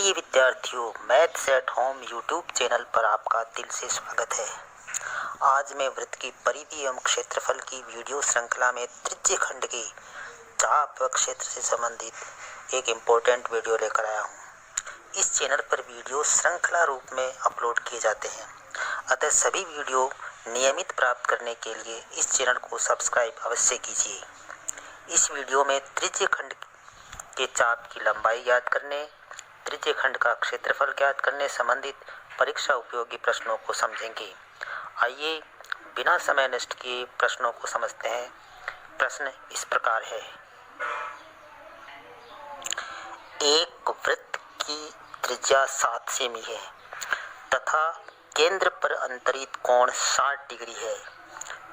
प्रिय विद्यार्थियों, maths at home YouTube channel पर आपका दिल से स्वागत है। आज मैं वृत्त की परिधि एवं क्षेत्रफल की वीडियो श्रृंखला में त्रिज्य खंड के चाप व क्षेत्र से संबंधित एक इम्पोर्टेंट वीडियो लेकर आया हूँ। इस चैनल पर वीडियो श्रृंखला रूप में अपलोड किए जाते हैं, अतः सभी वीडियो नियमित प्राप्त करने के लिए इस चैनल को सब्सक्राइब अवश्य कीजिए। इस वीडियो में त्रिज्य खंड के चाप की लंबाई ज्ञात करने, त्रिज्य खंड का क्षेत्रफल ज्ञात करने संबंधित परीक्षा उपयोगी प्रश्नों को समझेंगे। आइए बिना समय नष्ट किए प्रश्नों को समझते हैं। प्रश्न इस प्रकार है। एक वृत्त की त्रिज्या 7 सेमी है तथा केंद्र पर अंतरित कोण 60 डिग्री है।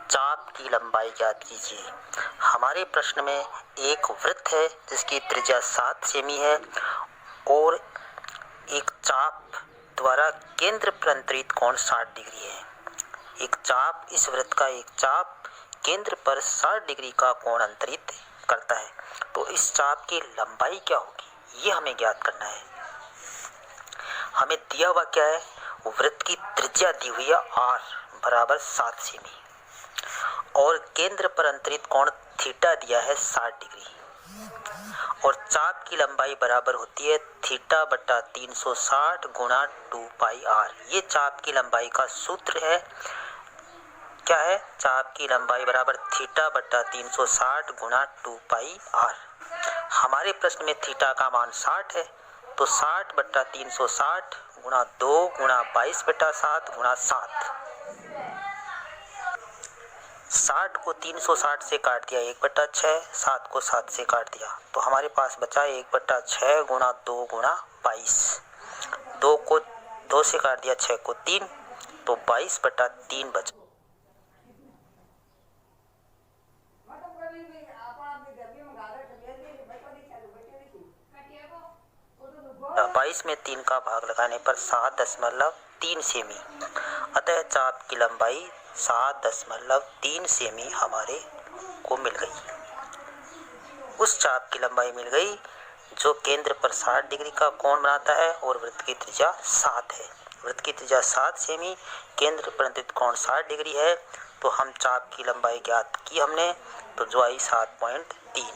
चाप की लंबाई ज्ञात कीजिए। हमारे प्रश्न में एक वृत्त है जिसकी त्रिज्या 7 सेमी है और एक चाप द्वारा केंद्र पर अंतरित कोण 60 डिग्री है। एक चाप, इस वृत्त का एक चाप केंद्र पर 60 डिग्री का कोण अंतरित करता है, तो इस चाप की लंबाई क्या होगी ये हमें ज्ञात करना है। हमें दिया हुआ क्या है, वृत्त की त्रिज्या दी हुई है r बराबर 7 सेमी और केंद्र पर अंतरित कोण थीटा दिया है 60 डिग्री और चाप की लंबाई बराबर होती है थीटा बटा 360 गुणा 2 पाई आर। ये चाप की लंबाई का सूत्र है। क्या है? चाप की लंबाई बराबर थीटा बटा 360 गुणा 2 पाई आर। हमारे प्रश्न में थीटा का मान 60 है, तो 60 बटा 360 गुणा 2 गुणा 22 बटा 7 गुणा 7। 60 को 360 से काट दिया 1/6, 7 को 7 से काट दिया, तो हमारे पास बचा 1/6 गुणा 2 गुणा 22। 2 को 2 से काट दिया 6 को 3, तो 22/3 बचा। 22 में 3 का भाग लगाने पर 7.3 सेमी, अतः चाप की लंबाई 7.3 सेमी हमारे को मिल गई। उस चाप की लंबाई मिल गई जो केंद्र पर 60 डिग्री का कोण बनाता है और वृत्त की त्रिज्या 7 है। वृत्त की त्रिज्या 7 सेमी, केंद्र पर अंतरित कोण 60 डिग्री है, तो हम चाप की लंबाई ज्ञात की हमने, तो जो आई 7.3।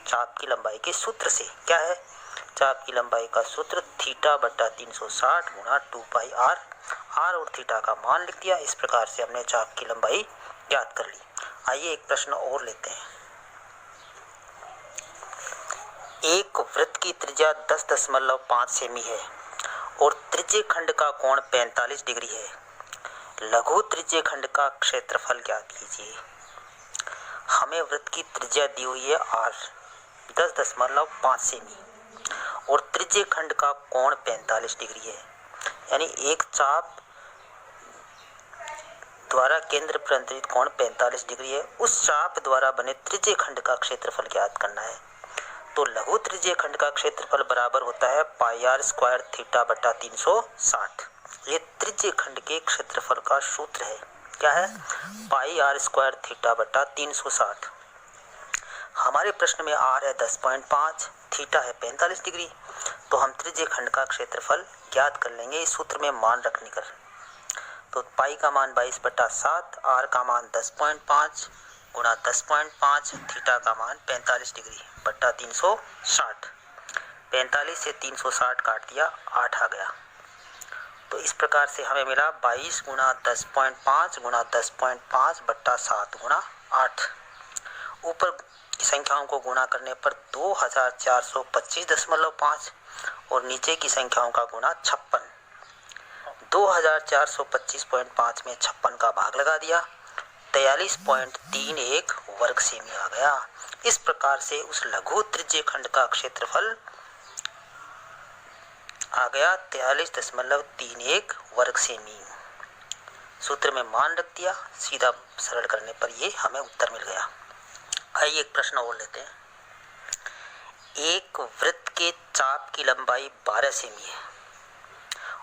चाप की लंबाई के सूत्र से क्या है, चाप की लंबाई का सूत्र थीटा बटा 360 गुणा 2 पाई आर। आर और थीटा का मान लिख दिया। इस प्रकार से हमने चाप की लंबाई ज्ञात कर ली। आइए एक प्रश्न और लेते हैं। एक वृत्त की त्रिज्या 10.5 सेमी है और त्रिज्य खंड का कोण 45 डिग्री है। लघु त्रिज्य खंड का क्षेत्रफल ज्ञात कीजिए। हमें वृत्त की त्रिज्या दी हुई है r 10.5 सेमी और त्रिज्य खंड का कोण 45 डिग्री है, यानी एक चाप द्वारा केंद्र पर अंतरित कोण 45 डिग्री है। उस चाप द्वारा बने त्रिज्य खंड का क्षेत्रफल ज्ञात करना है, तो लघु त्रिज्य खंड का क्षेत्रफल बराबर होता है पाई आर स्क्वायर थीटा बटा 360। ये त्रिज्य खंड के क्षेत्रफल का सूत्र है। क्या है? पाई आर स्क्वायर थीटा बटा 360। हमारे प्रश्न में r है 10.5, थीटा है 45 डिग्री, तो हम त्रिज्य खंड का क्षेत्रफल ज्ञात कर लेंगे इस सूत्र में मान रखने कर। तो पाई का मान 22/7, r का मान 10.5 गुणा 10.5, थीटा का मान 45 डिग्री बटा 360। 45 से 360 काट दिया, 8 आ गया। तो इस प्रकार से हमें मिला 22 गुणा 10.5 गुणा 10.5 बटा 7 गुणा 8। ऊपर की संख्याओं को गुणा करने पर 2425.5 और नीचे की संख्याओं का गुणा 56। 2425.5 में 56 का भाग लगा दिया, 43.31 वर्ग सेमी आ गया। इस प्रकार से उस लघु त्रिज्य खंड का क्षेत्रफल आ गया 43.31 वर्ग सेमी। सूत्र में मान रख दिया, सीधा सरल करने पर ये हमें उत्तर मिल गया। आइए एक प्रश्न और लेते हैं। एक वृत्त के चाप की लंबाई 12 सेमी है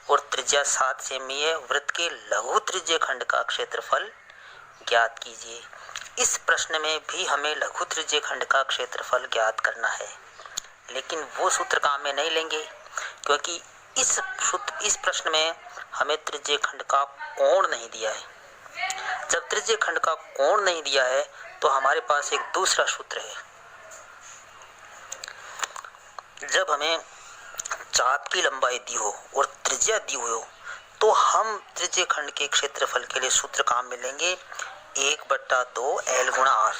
और त्रिज्या 7 सेमी है। वृत्त के लघु त्रिज्य खंड का क्षेत्रफल ज्ञात कीजिए। इस प्रश्न में भी हमें लघु त्रिज्य खंड का क्षेत्रफल ज्ञात करना है, लेकिन वो सूत्र काम में नहीं लेंगे क्योंकि इस प्रश्न में हमें त्रिज्यीय खंड का कोण नहीं दिया है। जब त्रिज्यीय खंड का कोण नहीं दिया है तो हमारे पास एक दूसरा सूत्र है। जब हमें चाप की लंबाई दी हो और त्रिज्या दी हुई हो तो हम त्रिज्यीय खंड के क्षेत्रफल के लिए सूत्र काम में लेंगे 1/2 L गुणा R।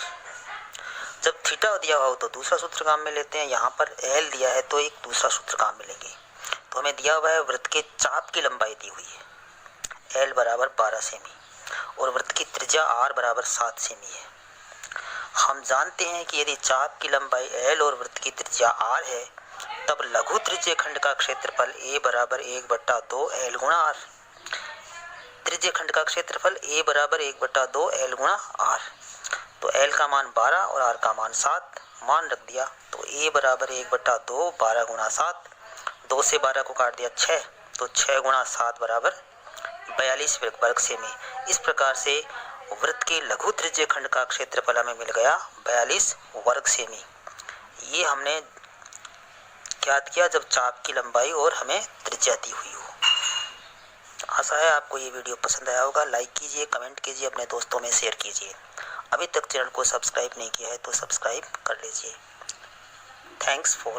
जब थीटा दिया हो तो दूसरा सूत्र काम में लेते हैं। यहाँ पर L दिया है तो एक दूसरा सूत्र काम में लेंगे। तो हमें दिया हुआ है वृत्त के चाप की लंबाई दी हुई है L बराबर 12 सेमी और वृत्त की त्रिज्या R बराबर 7 सेमी है। हम जानते हैं कि यदि चाप की लंबाई L और वृत्त की त्रिज्या R है तब लघु त्रिज्यीय खंड का क्षेत्रफल A बराबर 1/2 L गुणा R। त्रिज्यीय खंड का क्षेत्रफल A बराबर 1/2 L गुणा R। तो L का मान 12 और R का मान 7 मान रख दिया। तो A बराबर 1/2 12 गुणा 7, 2 से 12 को काट दिया 6, तो 6 गुणा 7 बराबर 42 वर्ग सेमी। इस प्रकार से वृत्त के लघु त्रिज्यीय खंड का क्षेत्रफल हमें मिल गया 42 वर्ग सेमी। ये हमने ज्ञात किया जब चाप की लंबाई और हमें त्रिज्या दी हुई हो। आशा है आपको ये वीडियो पसंद आया होगा। लाइक कीजिए, कमेंट कीजिए, अपने दोस्तों में शेयर कीजिए। अभी तक चैनल को सब्सक्राइब नहीं किया है तो सब्सक्राइब कर लीजिए। Thanks for